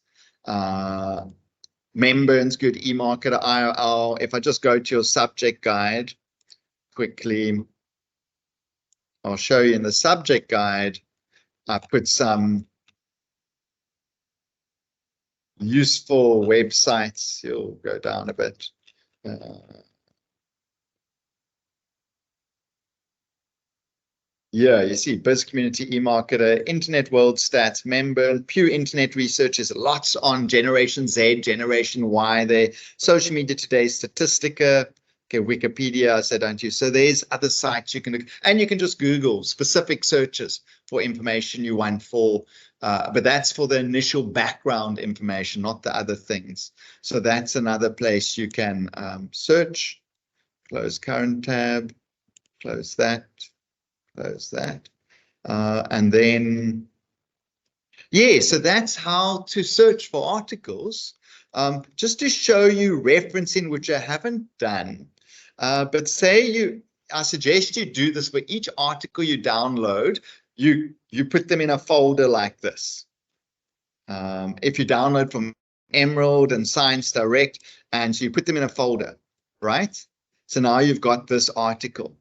Memburn's good, eMarketer, IRL. If I just go to your subject guide quickly, I'll show you in the subject guide, I put some useful websites. You'll go down a bit. Yeah, you see BizCommunity, eMarketer, Internet World Stats, Memburn, Pew Internet Research is lots on Generation Z, Generation Y, there, Social Media Today, Statistica, okay, Wikipedia, I said, don't you? So there's other sites you can look, and you can just Google specific searches for information you want for, but that's for the initial background information, not the other things. So that's another place you can search. Close current tab, close that. Close that. And then, yeah, so that's how to search for articles. Just to show you referencing, which I haven't done. But say I suggest you do this for each article you download, you put them in a folder like this. If you download from Emerald and Science Direct, and so you put them in a folder, right? So now you've got this article.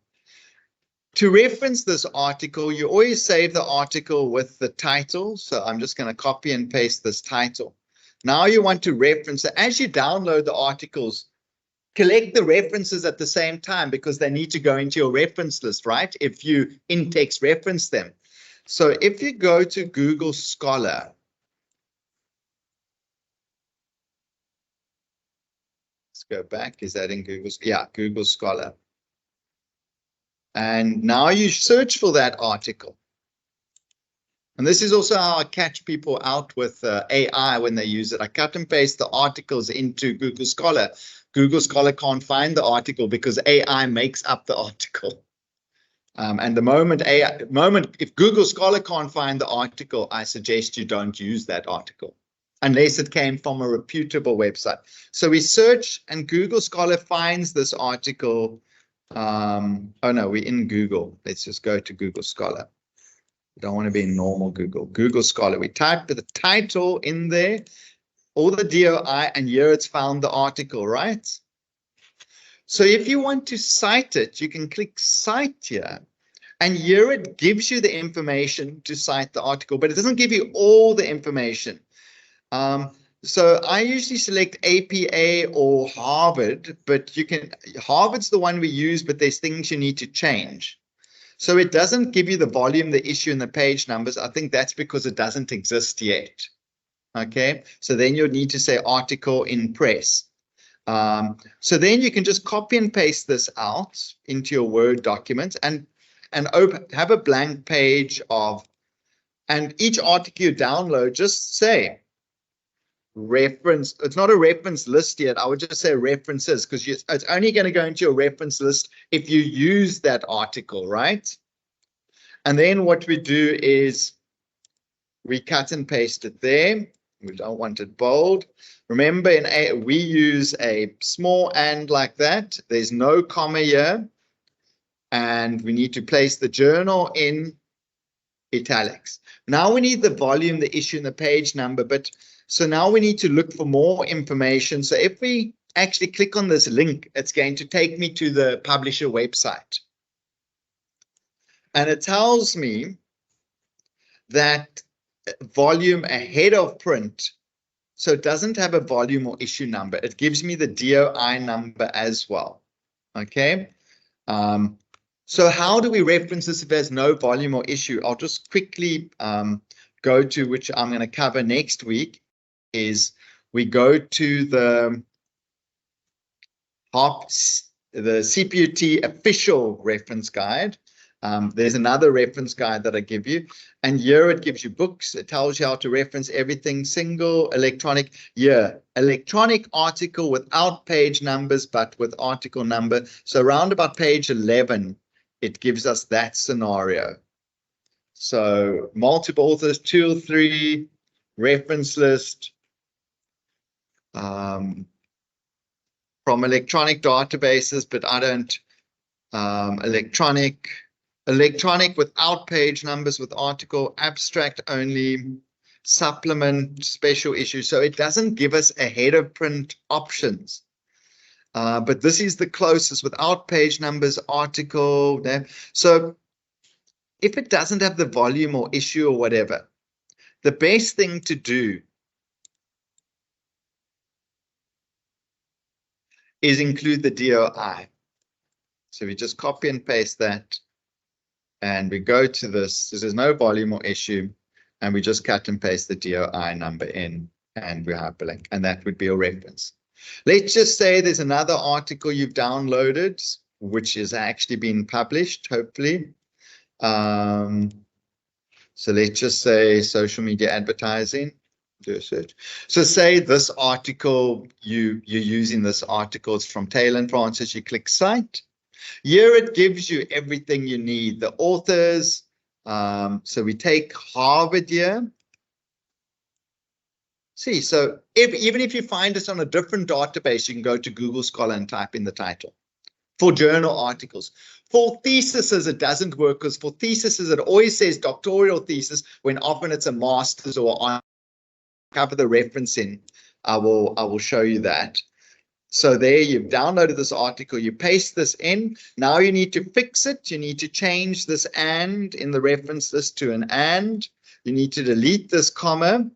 To reference this article, you always save the article with the title. So I'm just going to copy and paste this title. Now you want to reference it. As you download the articles, collect the references at the same time because they need to go into your reference list, right? If you in-text reference them. So if you go to Google Scholar, let's go back. Is that in Google? Yeah, Google Scholar. And now you search for that article. And this is also how I catch people out with AI when they use it. I cut and paste the articles into Google Scholar. Google Scholar can't find the article because AI makes up the article. And the moment if Google Scholar can't find the article, I suggest you don't use that article unless it came from a reputable website. So we search and Google Scholar finds this article. Oh no, we're in Google. Let's just go to Google Scholar. We don't want to be in normal Google. Google Scholar. We type the title in there, all the DOI, and here it's found the article, right? So if you want to cite it, you can click Cite here. And here it gives you the information to cite the article, but it doesn't give you all the information. So I usually select APA or Harvard, but Harvard's the one we use, but there's things you need to change. So it doesn't give you the volume, the issue, and the page numbers. I think that's because it doesn't exist yet. Okay, so then you'll need to say article in press. So then you can just copy and paste this out into your Word document and have a blank page and each article you download, just say reference. It's not a reference list yet. I would just say references because it's only going to go into your reference list if you use that article, right? And then what we do is we cut and paste it there. We don't want it bold. Remember, we use a small and like that. There's no comma here. And we need to place the journal in italics. Now we need the volume, the issue, and the page number. So now we need to look for more information. So if we actually click on this link, it's going to take me to the publisher website. And it tells me that volume ahead of print. So it doesn't have a volume or issue number. It gives me the DOI number as well. Okay. So how do we reference this if there's no volume or issue? I'll just quickly go to, which I'm going to cover next week, is we go to the CPUT official reference guide. There's another reference guide that I give you. And here it gives you books. It tells you how to reference everything, single, electronic. Electronic article without page numbers, but with article number. So around about page 11, it gives us that scenario. So multiple authors, 2 or 3, reference list, from electronic databases, but I don't, electronic without page numbers, with article, abstract only, supplement, special issue. So it doesn't give us ahead of print options. But this is the closest without page numbers, article. So if it doesn't have the volume or issue or whatever, the best thing to do is include the DOI. So we just copy and paste that. And we go to this. There's no volume or issue. And we just cut and paste the DOI number in. And we hyperlink. And that would be a reference. Let's just say there's another article you've downloaded, which is actually been published, hopefully. So let's just say social media advertising. Do a search. So say this article, you're using this article, it's from Taylor and Francis, you click Cite. Here it gives you everything you need, the authors. So we take Harvard here. See, so even if you find us on a different database, you can go to Google Scholar and type in the title. For journal articles. For theses, it doesn't work because for theses, it always says doctoral thesis when often it's a master's or on cover the reference in. I will show you that. So there you've downloaded this article, you paste this in. Now you need to fix it. You need to change this and in the reference list to an and. You need to delete this comma.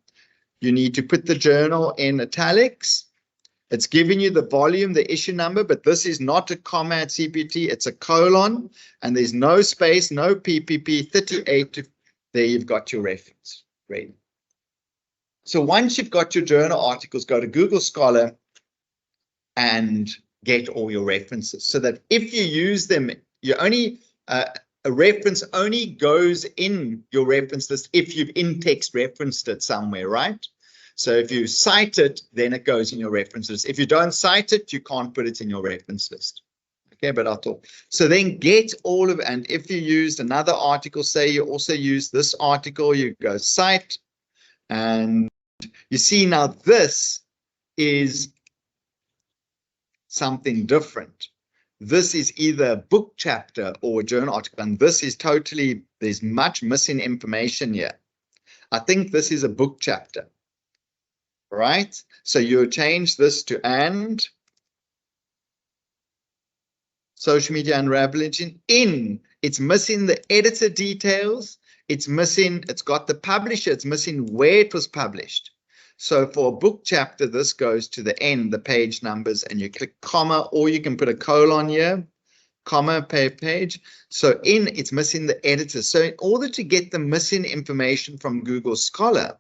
You need to put the journal in italics. It's giving you the volume, the issue number, but this is not a comma at CPT. It's a colon, and there's no space, no PPP, 38. There you've got your reference. Great. So once you've got your journal articles, go to Google Scholar, and get all your references, so that if you use them, you only a reference only goes in your reference list if you've in-text referenced it somewhere, right? So if you cite it, then it goes in your reference list. If you don't cite it, you can't put it in your reference list. Okay, but I'll talk. So then get all of, and if you used another article, say you also use this article, you go cite, and you see now this is something different. This is either a book chapter or a journal article, and this is totally, there's much missing information here. I think this is a book chapter, right? So you change this to and social media unraveling in. It's missing the editor details. It's missing, it's got the publisher, it's missing where it was published. So for a book chapter, this goes to the end, the page numbers, and you click comma, or you can put a colon here, comma, page. So in, it's missing the editor. So in order to get the missing information from Google Scholar,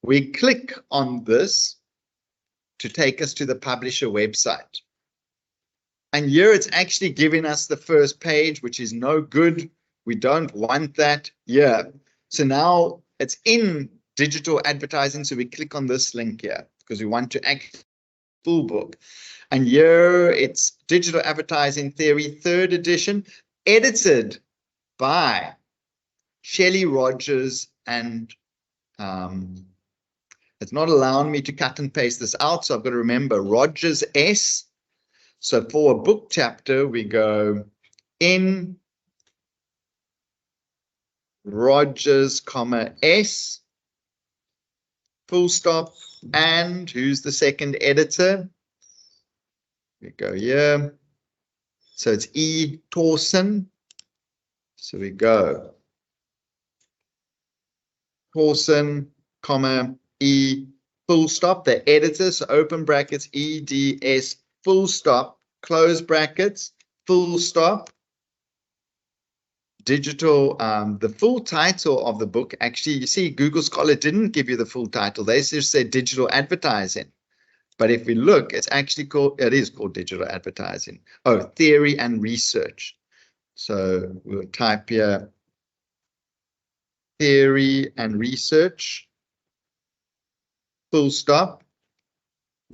we click on this to take us to the publisher website. And here it's actually giving us the first page, which is no good. We don't want that. Yeah. So now it's in digital advertising. So we click on this link here because we want to act full book. And here it's Digital Advertising Theory, 3rd edition, edited by Shelley Rogers. And it's not allowing me to cut and paste this out. So I've got to remember Rogers S. So for a book chapter, we go in Rogers, comma, S, full stop, and who's the second editor? We go here. So it's E. Torsen. So we go Torsen, comma, E, full stop, the editor, so open brackets, EDS, full stop, close brackets, full stop. Digital, the full title of the book, actually, you see, Google Scholar didn't give you the full title. They just said digital advertising. But if we look, it's actually called, it is called digital advertising. Oh, theory and research. So we'll type here theory and research, full stop,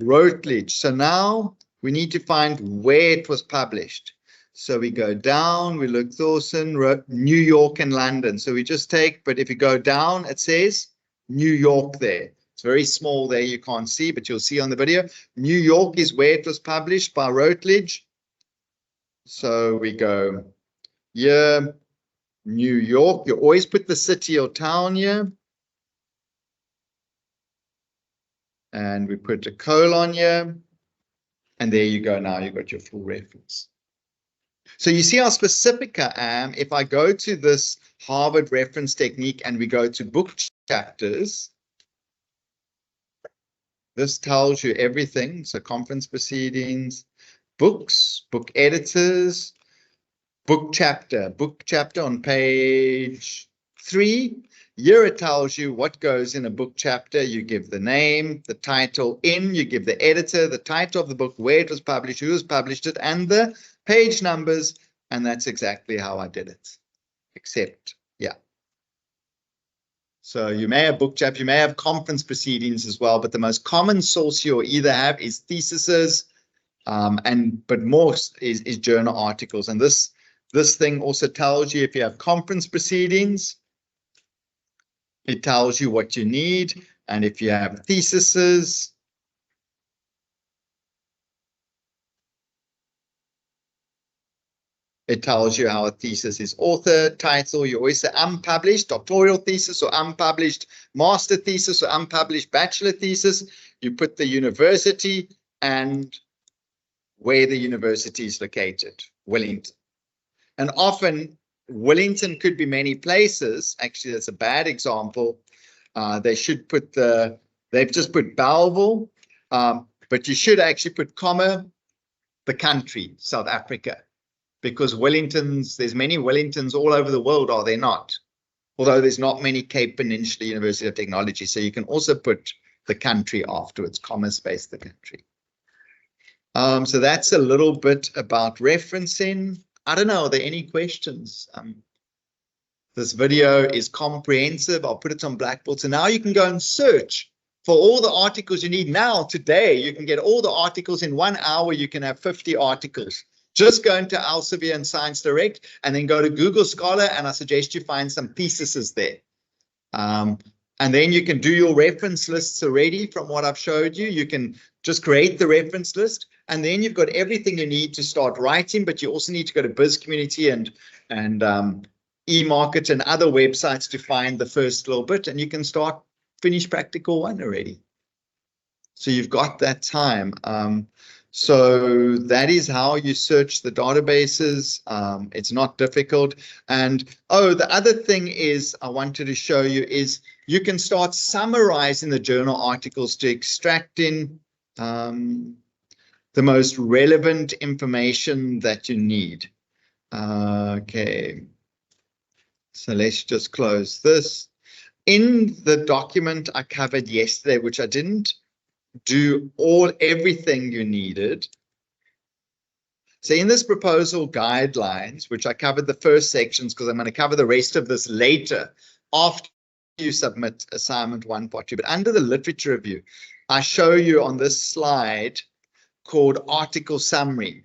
Routledge. So now we need to find where it was published. So we go down, we look Thorson, New York and London. So we just take, but if you go down, it says New York there. It's very small there, you can't see, but you'll see on the video. New York is where it was published by Routledge. So we go here, New York. You always put the city or town here. And we put a colon here. And there you go. Now you've got your full reference. So you see how specific I am. If I go to this Harvard reference technique and we go to book chapters, this tells you everything. So conference proceedings, books, book editors, book chapter on page 3. Here it tells you what goes in a book chapter. You give the name, the title in, you give the editor, the title of the book, where it was published, who has published it, and the page numbers. And that's exactly how I did it. Except, yeah. So you may have book chapter, you may have conference proceedings as well, but the most common source you'll either have is theses, but most is journal articles. And this thing also tells you if you have conference proceedings, it tells you what you need. And if you have theses, it tells you how a thesis is author, title. You always say unpublished, doctoral thesis, or unpublished master thesis, or unpublished bachelor thesis. You put the university and where the university is located, Wellington. And often Wellington could be many places. Actually, that's a bad example. They should put they've just put Belleville, but you should actually put comma, the country, South Africa, because Wellingtons, there's many Wellingtons all over the world, are there not? Although there's not many Cape Peninsula University of Technology. So you can also put the country afterwards, comma, space, the country. So that's a little bit about referencing. I don't know, are there any questions? This video is comprehensive. I'll put it on Blackboard. So now you can go and search for all the articles you need. Now, today, you can get all the articles in 1 hour. You can have 50 articles. Just go into Elsevier and Science Direct, and then go to Google Scholar, and I suggest you find some theses there. And then you can do your reference lists already from what I've showed you. You can just create the reference list, and then you've got everything you need to start writing, but you also need to go to Biz Community and eMarket and other websites to find the first little bit, and you can finish practical 1 already. So you've got that time. So that is how you search the databases. It's not difficult. And the other thing is I wanted to show you is you can start summarizing the journal articles to extracting the most relevant information that you need. Okay. So let's just close this. In the document I covered yesterday, which I didn't do everything you needed. So in this proposal guidelines, which I covered the first sections because I'm going to cover the rest of this later after you submit assignment 1, part 2. But under the literature review, I show you on this slide called article summary.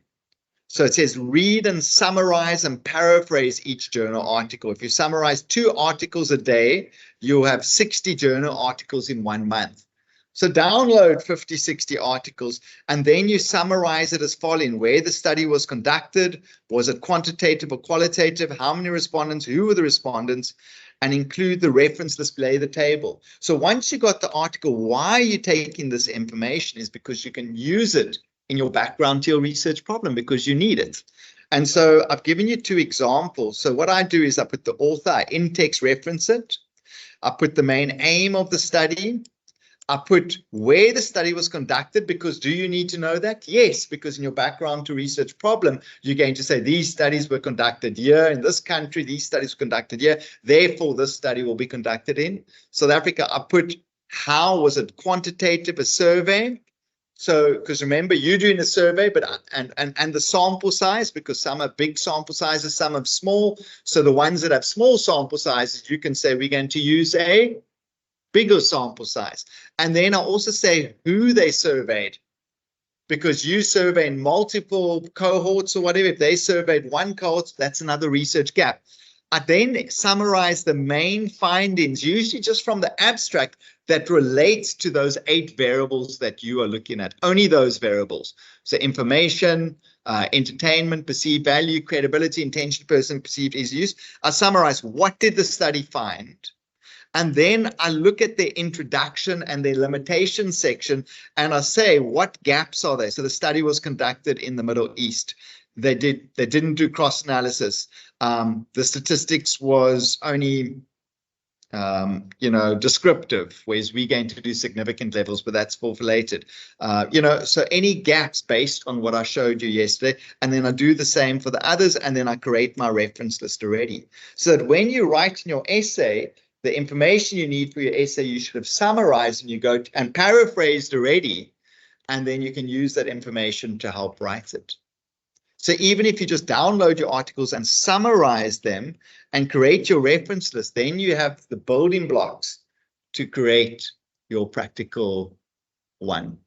So it says read and summarize and paraphrase each journal article. If you summarize 2 articles a day, you'll have 60 journal articles in 1 month. So download 50, 60 articles, and then you summarize it as following: where the study was conducted, was it quantitative or qualitative, how many respondents, who were the respondents, and include the reference, display the table. So once you got the article, why are you taking this information is because you can use it in your background to your research problem because you need it. And so I've given you 2 examples. So what I do is I put the author, I in-text reference it, I put the main aim of the study, I put where the study was conducted, because do you need to know that? Yes, because in your background to research problem, you're going to say these studies were conducted here in this country, these studies were conducted here, therefore this study will be conducted in South Africa. I put how was it quantitative, a survey. So, because remember, you're doing a survey, but and the sample size, because some have big sample sizes, some have small. So the ones that have small sample sizes, you can say we're going to use a bigger sample size. And then I also say who they surveyed, because you survey multiple cohorts or whatever. If they surveyed 1 cohort, that's another research gap. I then summarize the main findings, usually just from the abstract, that relates to those 8 variables that you are looking at, only those variables. So information, entertainment, perceived value, credibility, intention, person, perceived ease of use. I summarize what did the study find, and then I look at their introduction and their limitations section, and I say what gaps are there. So the study was conducted in the Middle East. They didn't do cross analysis. The statistics was only descriptive, whereas we're going to do significant levels, but that's formulated. So any gaps based on what I showed you yesterday, and then I do the same for the others, and then I create my reference list already. So that when you write in your essay, the information you need for your essay, you should have summarized and you go and paraphrased already, and then you can use that information to help write it. So even if you just download your articles and summarize them and create your reference list, then you have the building blocks to create your practical 1.